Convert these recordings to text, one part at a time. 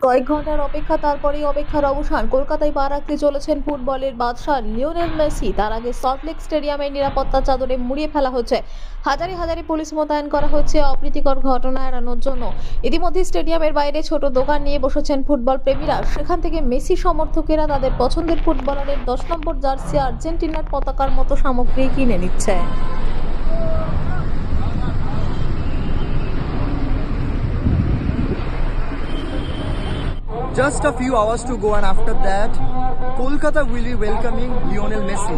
কয়েক ঘন্টার অপেক্ষা, তারপরেই অপেক্ষার অবসান। কলকাতায় পা রাখতে চলেছেন ফুটবলের বাদশা লিওনেল মেসি। তার আগে সল্টলেক স্টেডিয়ামের নিরাপত্তার চাদরে মুড়িয়ে ফেলা হচ্ছে। হাজারে হাজারে পুলিশ মোতায়েন করা হচ্ছে অপ্রীতিকর ঘটনা এড়ানোর জন্য। ইতিমধ্যে স্টেডিয়ামের বাইরে ছোট দোকান নিয়ে বসেছেন ফুটবল প্রেমীরা। সেখান থেকে মেসি সমর্থকেরা তাদের পছন্দের ফুটবলারের 10 নম্বর জার্সি, আর্জেন্টিনার পতাকার মতো সামগ্রী কিনে নিচ্ছে। Just a few hours to go, and after that, Kolkata will be welcoming Lionel Messi.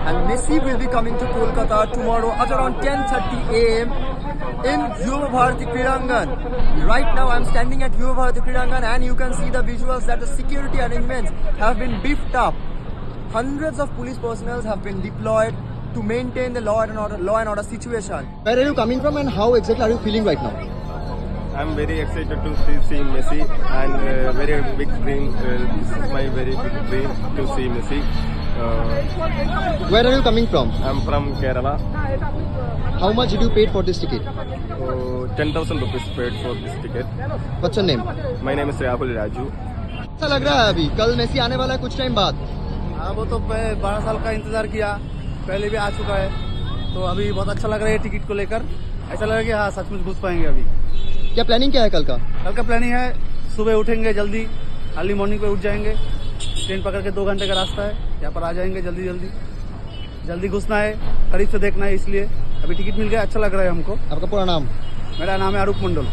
And Messi will be coming to Kolkata tomorrow at around 10:30 a.m. in Yuva Bharati Kridangan. Right now, I'm standing at Yuva Bharati Kridangan, and you can see the visuals that the security arrangements have been beefed up. Hundreds of police personnel have been deployed to maintain the law and order situation. Where are you coming from, and how exactly are you feeling right now? I'm very excited to see Messi, and very big dream. This is my very big dream to see Messi. Where are you coming from? I'm from Kerala. How much did you pay for this ticket? 10,000 rupees paid for this ticket. What's your name? My name is Rahul Raju. ऐसा लग रहा है अभी कल Messi आने वाला है कुछ टाइम बाद। हाँ, वो तो 12 साल का इंतजार किया, पहले भी आ चुका है, तो अभी बहुत अच्छा लग रहा है टिकट को लेकर। ऐसा लग रहा है कि हाँ सचमुच घुस पाएंगे अभी। क्या प्लानिंग क्या है कल का? कल का प्लानिंग है सुबह उठेंगे जल्दी, अर्ली मॉर्निंग पे उठ जाएंगे, ट्रेन पकड़ के 2 घंटे का रास्ता है, यहाँ पर आ जाएंगे जल्दी घुसना है, करीब से देखना है, इसलिए अभी टिकट मिल गया, अच्छा लग रहा है हमको। आपका पूरा नाम? मेरा नाम है अरूप मंडल।